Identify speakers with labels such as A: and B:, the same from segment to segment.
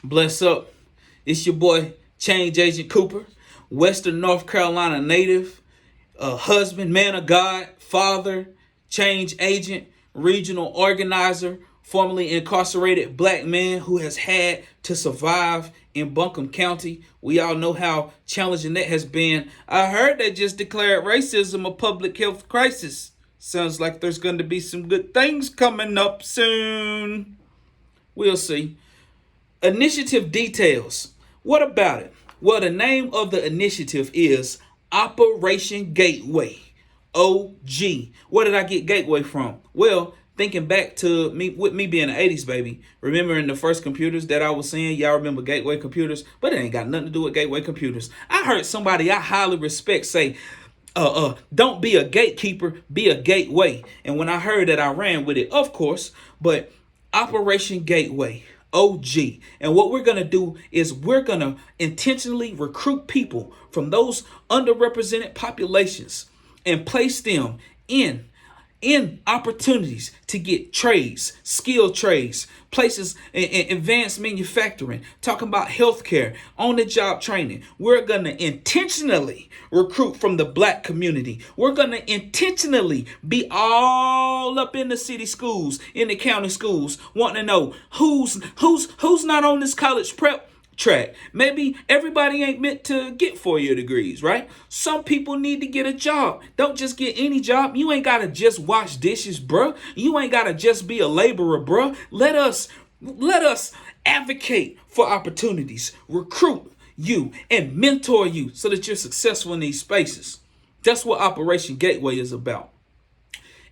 A: Bless up. It's your boy, Change Agent Cooper, Western North Carolina native, husband, man of God, father, change agent, regional organizer, formerly incarcerated black man who has had to survive in Buncombe County. We all know how challenging that has been. I heard they just declared racism a public health crisis. Sounds like there's going to be some good things coming up soon. We'll see. Initiative details. What about it? Well, the name of the initiative is Operation Gateway. OG. Where did I get Gateway from? Well, thinking back to me being an 80s baby, remembering the first computers that I was seeing, y'all remember Gateway computers, but it ain't got nothing to do with Gateway computers. I heard somebody I highly respect say, don't be a gatekeeper, be a gateway. And when I heard that, I ran with it, of course, but Operation Gateway. OG. And what we're going to do is we're going to intentionally recruit people from those underrepresented populations and place them in opportunities to get trades, skilled trades, places in advanced manufacturing, talking about healthcare, on-the-job training. We're going to intentionally recruit from the black community. We're going to intentionally be all up in the city schools, in the county schools, wanting to know who's not on this college prep track. Maybe everybody ain't meant to get 4-year degrees, right? Some people need to get a job. Don't just get any job. You ain't gotta just wash dishes, bruh. You ain't gotta just be a laborer, bruh. Let us advocate for opportunities, recruit you and mentor you so that you're successful in these spaces. That's what Operation Gateway is about.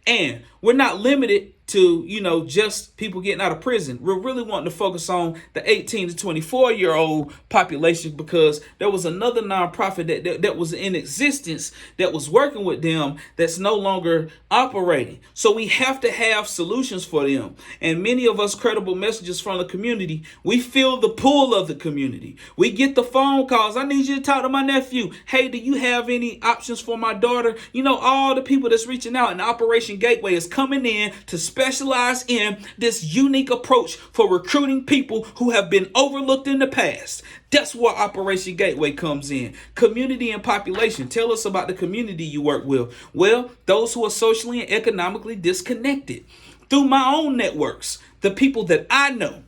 A: And we're not limited to, just people getting out of prison. We're really wanting to focus on the 18 to 24-year-old population because there was another nonprofit that was in existence that was working with them that's no longer operating. So we have to have solutions for them. And many of us credible messages from the community, we feel the pull of the community. We get the phone calls. I need you to talk to my nephew. Hey, do you have any options for my daughter? All the people that's reaching out, and Operation Gateway is coming in to specialize in this unique approach for recruiting people who have been overlooked in the past. That's where Operation Gateway comes in. Community and population. Tell us about the community you work with. Well, those who are socially and economically disconnected. Through my own networks, the people that I know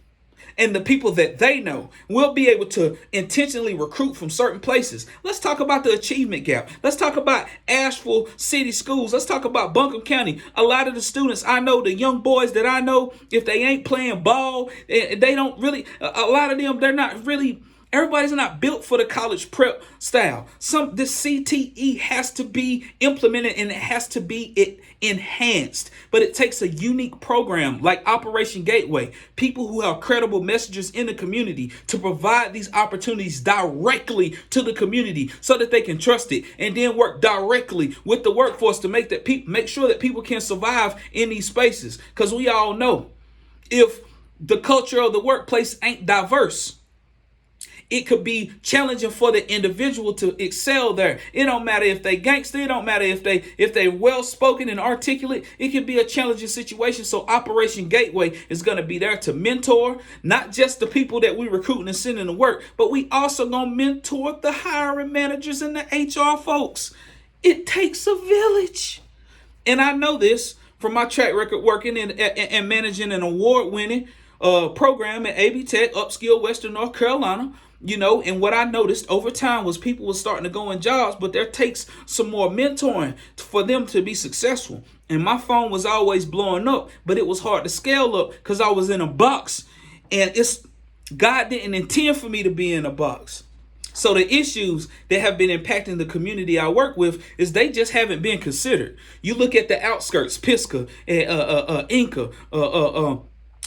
A: and the people that they know, will be able to intentionally recruit from certain places. Let's talk about the achievement gap. Let's talk about Asheville City Schools. Let's talk about Buncombe County. A lot of the students I know, the young boys that I know, if they ain't playing ball, they don't really, a lot of them, they're not really, everybody's not built for the college prep style. This CTE has to be implemented and it has to be enhanced. But it takes a unique program like Operation Gateway, people who have credible messengers in the community to provide these opportunities directly to the community so that they can trust it and then work directly with the workforce to make sure that people can survive in these spaces. Because we all know if the culture of the workplace ain't diverse, it could be challenging for the individual to excel there. It don't matter if they gangster. It don't matter if they well-spoken and articulate. It can be a challenging situation. So Operation Gateway is going to be there to mentor not just the people that we recruiting and sending to work, but we also going to mentor the hiring managers and the HR folks. It takes a village. And I know this from my track record working and managing an award-winning program at AB Tech, upscale Western North Carolina. And what I noticed over time was people were starting to go in jobs, but there takes some more mentoring for them to be successful. And my phone was always blowing up, but it was hard to scale up because I was in a box. And God didn't intend for me to be in a box. So the issues that have been impacting the community I work with is they just haven't been considered. You look at the outskirts, Pisgah, Inca,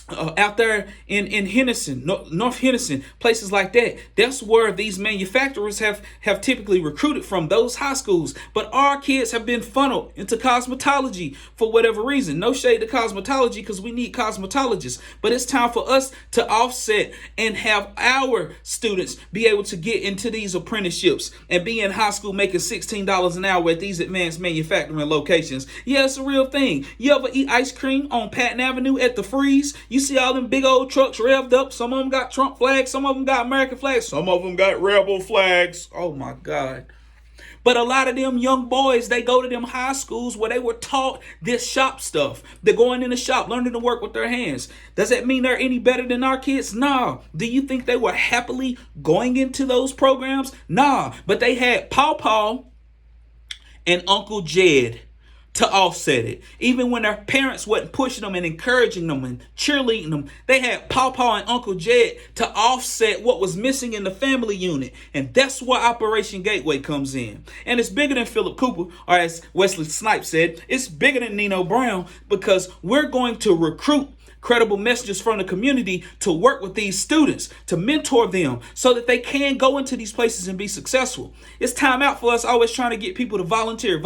A: out there in Henderson, North Henderson, places like that. That's where these manufacturers have typically recruited from, those high schools. But our kids have been funneled into cosmetology for whatever reason. No shade to cosmetology because we need cosmetologists. But it's time for us to offset and have our students be able to get into these apprenticeships and be in high school making $16 an hour at these advanced manufacturing locations. Yeah, it's a real thing. You ever eat ice cream on Patton Avenue at the Freeze? You see all them big old trucks revved up. Some of them got Trump flags. Some of them got American flags. Some of them got rebel flags. Oh my God. But a lot of them young boys, they go to them high schools where they were taught this shop stuff. They're going in the shop, learning to work with their hands. Does that mean they're any better than our kids? Nah. Do you think they were happily going into those programs? Nah. But they had Paw and Uncle Jed to offset it. Even when their parents wasn't pushing them and encouraging them and cheerleading them, they had Pawpaw and Uncle Jed to offset what was missing in the family unit. And that's where Operation Gateway comes in. And it's bigger than Philip Cooper, or as Wesley Snipes said, it's bigger than Nino Brown, because we're going to recruit credible messengers from the community to work with these students, to mentor them so that they can go into these places and be successful. It's time out for us always trying to get people to volunteer.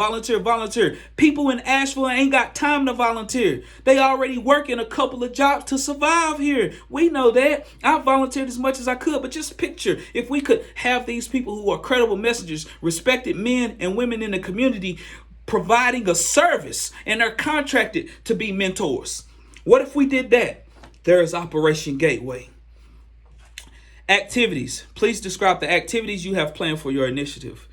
A: People in Asheville ain't got time to volunteer. They already working a couple of jobs to survive here. We know that. I volunteered as much as I could, but just picture if we could have these people who are credible messengers, respected men and women in the community, providing a service, and they're contracted to be mentors. What if we did that? There is Operation Gateway. Activities. Please describe the activities you have planned for your initiative.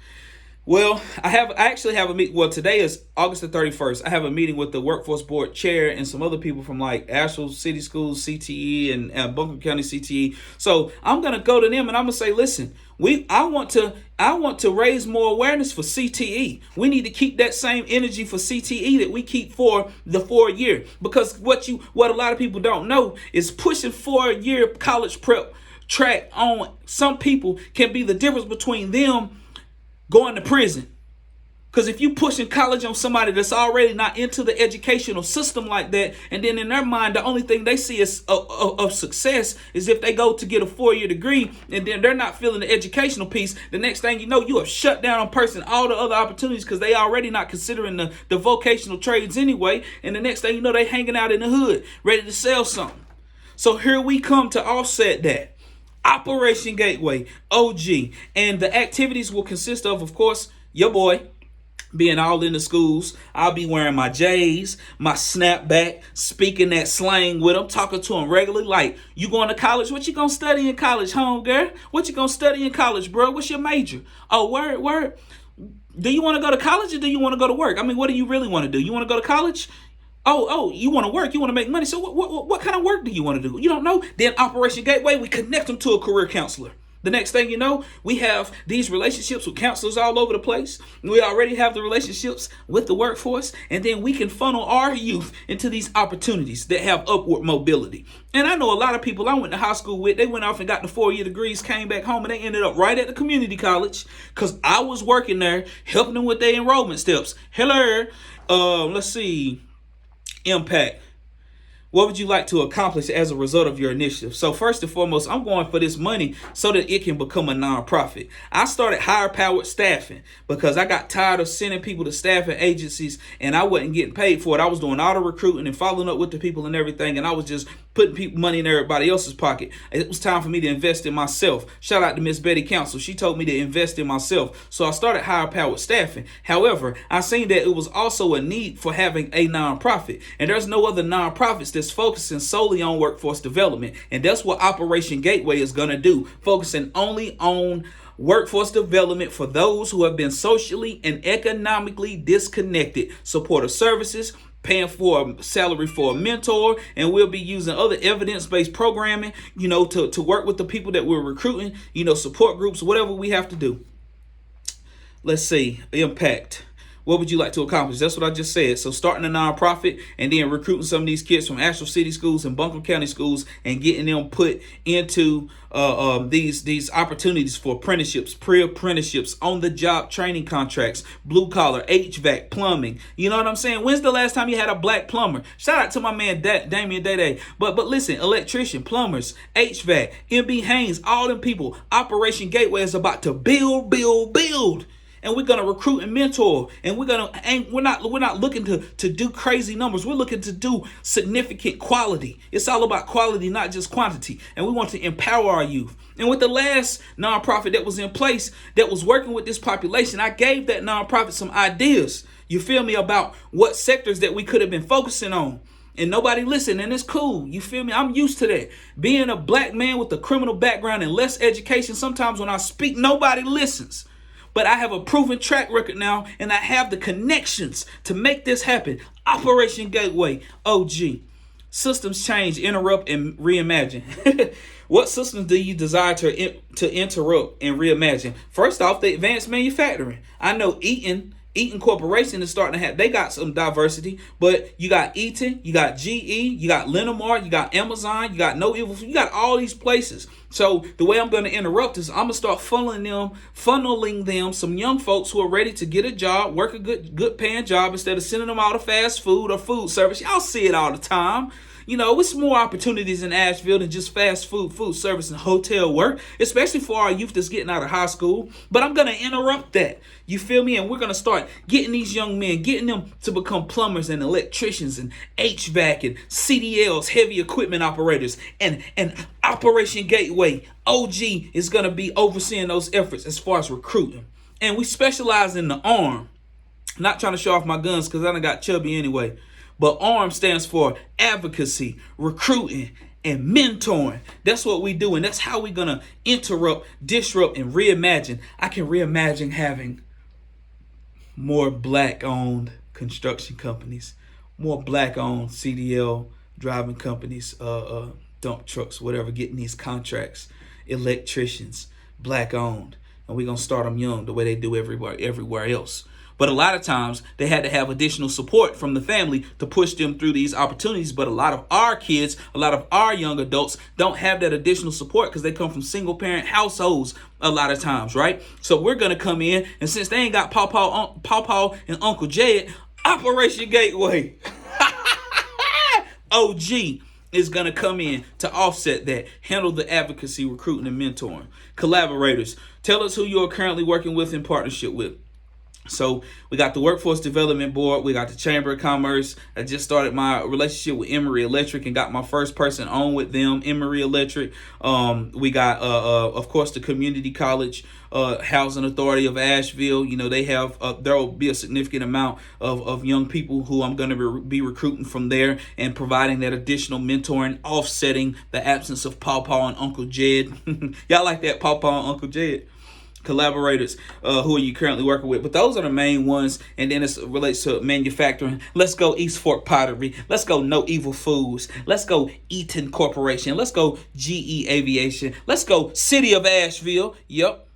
A: Well, I actually have a meeting. Well, today is August the 31st. I have a meeting with the Workforce Board Chair and some other people from like Asheville City Schools, CTE, and Buncombe County CTE. So I'm going to go to them and I'm going to say, listen, I want to raise more awareness for CTE. We need to keep that same energy for CTE that we keep for the 4-year. Because what a lot of people don't know is pushing 4-year college prep track on some people can be the difference between them going to prison. Because if you pushing college on somebody that's already not into the educational system like that, and then in their mind, the only thing they see is of success is if they go to get a 4-year degree, and then they're not feeling the educational piece, the next thing you know, you have shut down a person all the other opportunities because they already not considering the vocational trades anyway. And the next thing you know, they hanging out in the hood, ready to sell something. So here we come to offset that. Operation Gateway, OG. And the activities will consist of course, your boy being all in the schools. I'll be wearing my J's, my snapback, speaking that slang with them, talking to them regularly. Like, you going to college? What you going to study in college, homegirl? What you going to study in college, bro? What's your major? Oh, word. Do you want to go to college or do you want to go to work? I mean, what do you really want to do? You want to go to college? Oh, you want to work, you want to make money. So what kind of work do you want to do? You don't know. Then Operation Gateway, we connect them to a career counselor. The next thing you know, we have these relationships with counselors all over the place. We already have the relationships with the workforce, and then we can funnel our youth into these opportunities that have upward mobility. And I know a lot of people I went to high school with, they went off and got the 4-year degrees, came back home, and they ended up right at the community college because I was working there, helping them with their enrollment steps. Hello, let's see. Impact. What would you like to accomplish as a result of your initiative? So first and foremost, I'm going for this money so that it can become a nonprofit. I started higher powered staffing because I got tired of sending people to staffing agencies and I wasn't getting paid for it. I was doing auto recruiting and following up with the people and everything, and I was just putting money in everybody else's pocket. It was time for me to invest in myself. Shout out to Miss Betty Council. She told me to invest in myself. So I started higher powered staffing. However, I seen that it was also a need for having a nonprofit, and there's no other nonprofits that's focusing solely on workforce development. And that's what Operation Gateway is going to do, focusing only on workforce development for those who have been socially and economically disconnected, supportive services, paying for a salary for a mentor, and we'll be using other evidence-based programming, to work with the people that we're recruiting, support groups, whatever we have to do. Let's see, impact. What would you like to accomplish? That's what I just said. So starting a nonprofit and then recruiting some of these kids from Asheville City Schools and Buncombe County Schools and getting them put into these opportunities for apprenticeships, pre-apprenticeships, on-the-job training contracts, blue-collar, HVAC, plumbing. You know what I'm saying? When's the last time you had a black plumber? Shout out to my man Damian Day. But listen, electrician, plumbers, HVAC, MB Haynes, all them people. Operation Gateway is about to build. And we're gonna recruit and mentor, and we're not looking to do crazy numbers. We're looking to do significant quality. It's all about quality, not just quantity. And we want to empower our youth. And with the last nonprofit that was in place that was working with this population, I gave that nonprofit some ideas. You feel me, about what sectors that we could have been focusing on. and nobody listen, and it's cool. You feel me? I'm used to that. Being a black man with a criminal background and less education, sometimes when I speak, nobody listens. But I have a proven track record now, and I have the connections to make this happen. Operation Gateway, OG. Systems change, interrupt, and reimagine. What systems do you desire to interrupt and reimagine? First off, the advanced manufacturing. I know Eaton Corporation is starting to have, they got some diversity, but you got Eaton, you got GE, you got Linamar, you got Amazon, you got No Evil, you got all these places. So the way I'm going to interrupt is I'm going to start funneling them some young folks who are ready to get a job, work a good paying job, instead of sending them out to fast food or food service. Y'all see it all the time. You know, it's more opportunities in Asheville than just fast food service, and hotel work, especially for our youth that's getting out of high school. But I'm going to interrupt that. You feel me? And we're going to start getting these young men, getting them to become plumbers and electricians and HVAC and CDLs, heavy equipment operators, and Operation Gateway. OG is going to be overseeing those efforts as far as recruiting. And we specialize in the arm. Not trying to show off my guns because I done got chubby anyway. But ARM stands for advocacy, recruiting, and mentoring. That's what we do, and that's how we're going to interrupt, disrupt, and reimagine. I can reimagine having more black-owned construction companies, more black-owned CDL driving companies, dump trucks, whatever, getting these contracts, electricians, black-owned. And we're going to start them young the way they do everywhere else. But a lot of times they had to have additional support from the family to push them through these opportunities. But a lot of our kids, a lot of our young adults don't have that additional support because they come from single parent households a lot of times, right? So we're going to come in, and since they ain't got Pawpaw and Uncle Jed, Operation Gateway, OG is going to come in to offset that, handle the advocacy, recruiting, and mentoring. Collaborators, tell us who you are currently working with in partnership with. So we got the Workforce Development Board. We got the Chamber of Commerce. I just started my relationship with Emory Electric and got my first person on with them, Emory Electric. We got, of course, the Community College Housing Authority of Asheville. You know, they have, there will be a significant amount of young people who I'm going to be recruiting from there and providing that additional mentoring, offsetting the absence of Pawpaw and Uncle Jed. Y'all like that, Pawpaw and Uncle Jed? Collaborators, who are you currently working with? But those are the main ones. And then it relates to manufacturing. Let's go East Fork Pottery. Let's go No Evil Foods. Let's go Eaton Corporation. Let's go GE Aviation. Let's go City of Asheville. Yep.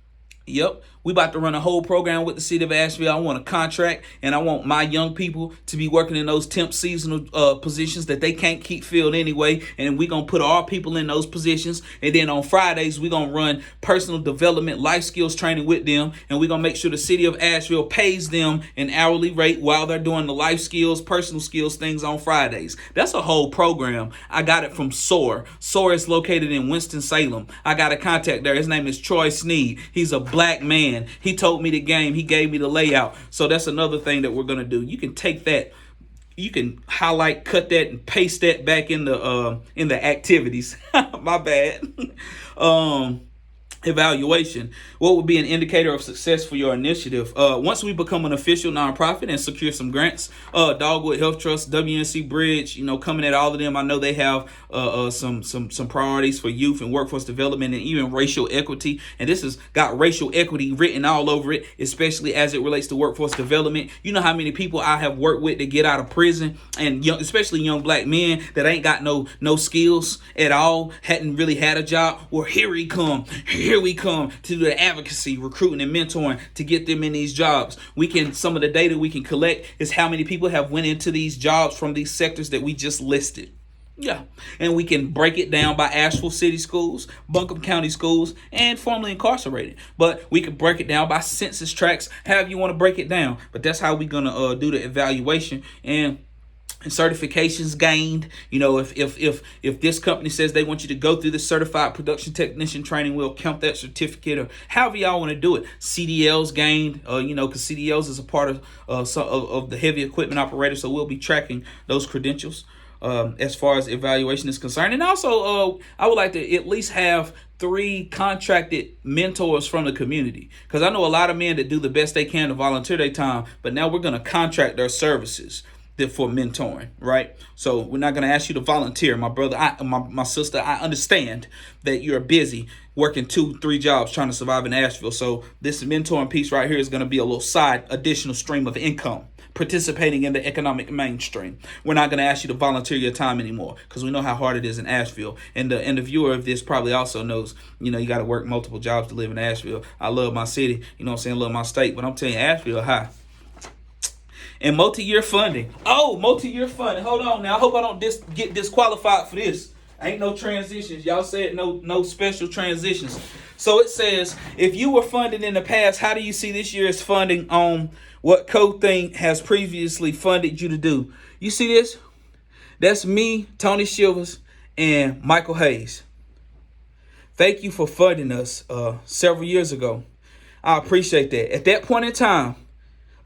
A: We about to run a whole program with the City of Asheville. I want a contract, and I want my young people to be working in those temp seasonal positions that they can't keep filled anyway. And we're going to put our people in those positions. And then on Fridays, we're going to run personal development, life skills training with them. And we're going to make sure the City of Asheville pays them an hourly rate while they're doing the life skills, personal skills things on Fridays. That's a whole program. I got it from SOAR. SOAR is located in Winston-Salem. I got a contact there. His name is Troy Sneed. He's a black man. He told me the game. He gave me the layout. So that's another thing that we're going to do. You can take that. You can highlight, cut that, and paste that back in the activities. My bad. Evaluation. What would be an indicator of success for your initiative? Once we become an official nonprofit and secure some grants, Dogwood Health Trust, WNC Bridge, coming at all of them. I know they have some priorities for youth and workforce development and even racial equity. And this has got racial equity written all over it, especially as it relates to workforce development. You know how many people I have worked with to get out of prison, and especially young black men that ain't got no skills at all, hadn't really had a job. Well, here we come to the advocacy, recruiting, and mentoring to get them in these jobs. Some of the data we can collect is how many people have went into these jobs from these sectors that we just listed. Yeah, and we can break it down by Asheville City Schools, Buncombe County Schools, and formerly incarcerated. But we can break it down by census tracts, however you want to break it down. But that's how we're gonna do the evaluation and certifications gained. If this company says they want you to go through the certified production technician training, we'll count that certificate, or however y'all want to do it. CDLs gained, because CDLs is a part of the heavy equipment operator, so we'll be tracking those credentials as far as evaluation is concerned. And also, I would like to at least have 3 contracted mentors from the community, because I know a lot of men that do the best they can to volunteer their time, but now we're going to contract their services. for mentoring, right? So we're not going to ask you to volunteer, my brother, my sister. I understand that you're busy working 2-3 jobs trying to survive in Asheville. So this mentoring piece right here is going to be a little side additional stream of income, participating in the economic mainstream. We're not going to ask you to volunteer your time anymore because we know how hard it is in Asheville. And the viewer of this probably also knows, you got to work multiple jobs to live in Asheville. I love my city, you know what I'm saying, I love my state, but I'm telling you, Asheville high. And multi-year funding. Oh, multi-year funding. Hold on now. I hope I don't get disqualified for this. Ain't no transitions. Y'all said no special transitions. So it says, if you were funded in the past, how do you see this year's funding on what CoThinkk has previously funded you to do? You see this? That's me, Tony Shivers, and Michael Hayes. Thank you for funding us several years ago. I appreciate that. At that point in time,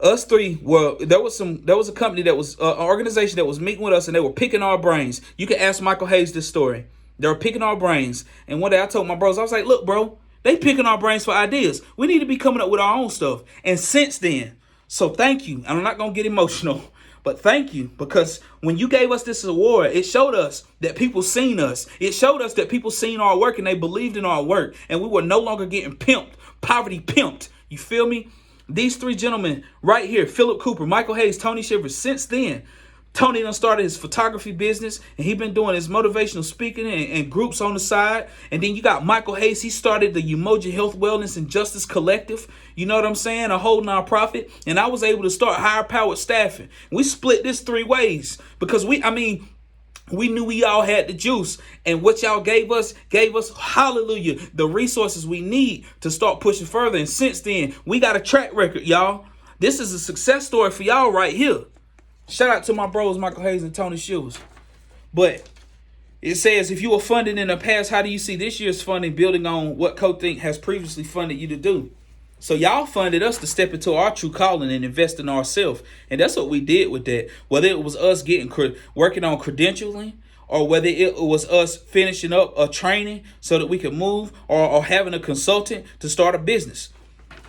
A: us three there was a company that was an organization that was meeting with us, and they were picking our brains. You can ask Michael Hayes this story. They were picking our brains. And one day I told my bros, I was like, look, bro, they picking our brains for ideas. We need to be coming up with our own stuff. And since then, so thank you. I'm not going to get emotional, but thank you, because when you gave us this award, it showed us that people seen us. It showed us that people seen our work and they believed in our work. And we were no longer getting pimped, poverty pimped. You feel me? These three gentlemen right here, Philip Cooper, Michael Hayes, Tony Shivers, since then, Tony done started his photography business, and he been doing his motivational speaking and groups on the side. And then you got Michael Hayes. He started the Umoja Health, Wellness, and Justice Collective. You know what I'm saying? A whole nonprofit. And I was able to start higher powered staffing. We split this 3 ways because we knew we all had the juice, and what y'all gave us, hallelujah, the resources we need to start pushing further. And since then, we got a track record, y'all. This is a success story for y'all right here. Shout out to my bros, Michael Hayes and Tony Shivers. But it says, if you were funded in the past, how do you see this year's funding building on what CoThinkk has previously funded you to do? So y'all funded us to step into our true calling and invest in ourselves. And that's what we did with that. Whether it was us working on credentialing, or whether it was us finishing up a training so that we could move, or having a consultant to start a business.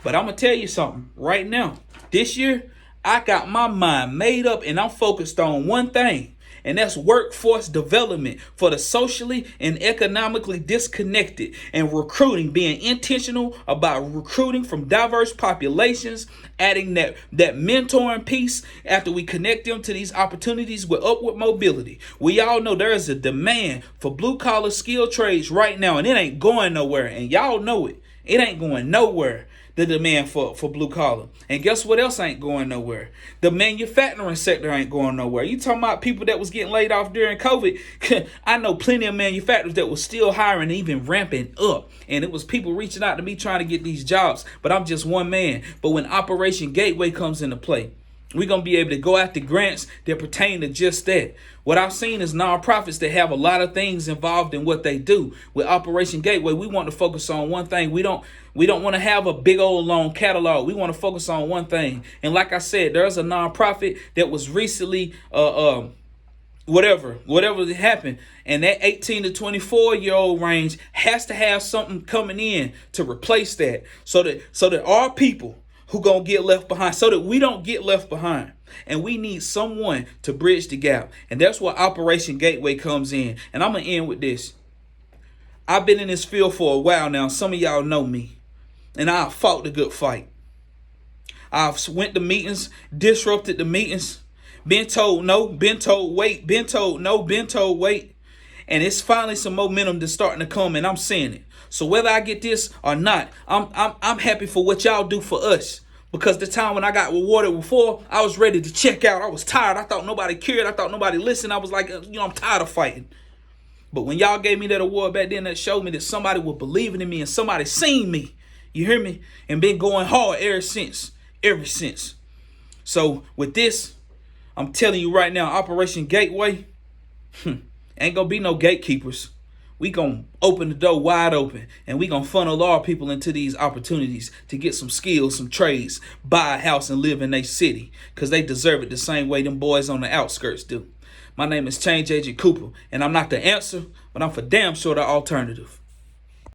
A: But I'm going to tell you something right now. This year, I got my mind made up and I'm focused on one thing. And that's workforce development for the socially and economically disconnected, and recruiting, being intentional about recruiting from diverse populations, adding that mentoring piece after we connect them to these opportunities with upward mobility. We all know there is a demand for blue collar skilled trades right now, and it ain't going nowhere. And y'all know it. It ain't going nowhere. The demand for blue collar. And guess what else ain't going nowhere? The manufacturing sector ain't going nowhere. You talking about people that was getting laid off during COVID? I know plenty of manufacturers that was still hiring, even ramping up. And it was people reaching out to me trying to get these jobs. But I'm just one man. But when Operation Gateway comes into play, we're going to be able to go after grants that pertain to just that. What I've seen is nonprofits that have a lot of things involved in what they do. With Operation Gateway, we want to focus on one thing. We don't want to have a big old long catalog. We want to focus on one thing. And like I said, there's a nonprofit that was recently whatever happened, and that 18 to 24-year-old range has to have something coming in to replace that, so that our people who gonna get left behind, so that we don't get left behind. And we need someone to bridge the gap. And that's where Operation Gateway comes in. And I'm gonna end with this. I've been in this field for a while now. Some of y'all know me. And I've fought the good fight. I've went to meetings, disrupted the meetings, been told no, been told wait, been told no, been told wait. And it's finally some momentum that's starting to come, and I'm seeing it. So whether I get this or not, I'm happy for what y'all do for us. Because the time when I got rewarded before, I was ready to check out. I was tired. I thought nobody cared. I thought nobody listened. I was like, I'm tired of fighting. But when y'all gave me that award back then, that showed me that somebody was believing in me and somebody seen me. You hear me? And been going hard ever since. So with this, I'm telling you right now, Operation Gateway, ain't gonna be no gatekeepers. We gonna open the door wide open, and we gonna funnel our people into these opportunities to get some skills, some trades, buy a house and live in their city, because they deserve it the same way them boys on the outskirts do. My name is Change Agent Cooper, and I'm not the answer, but I'm for damn sure the alternative.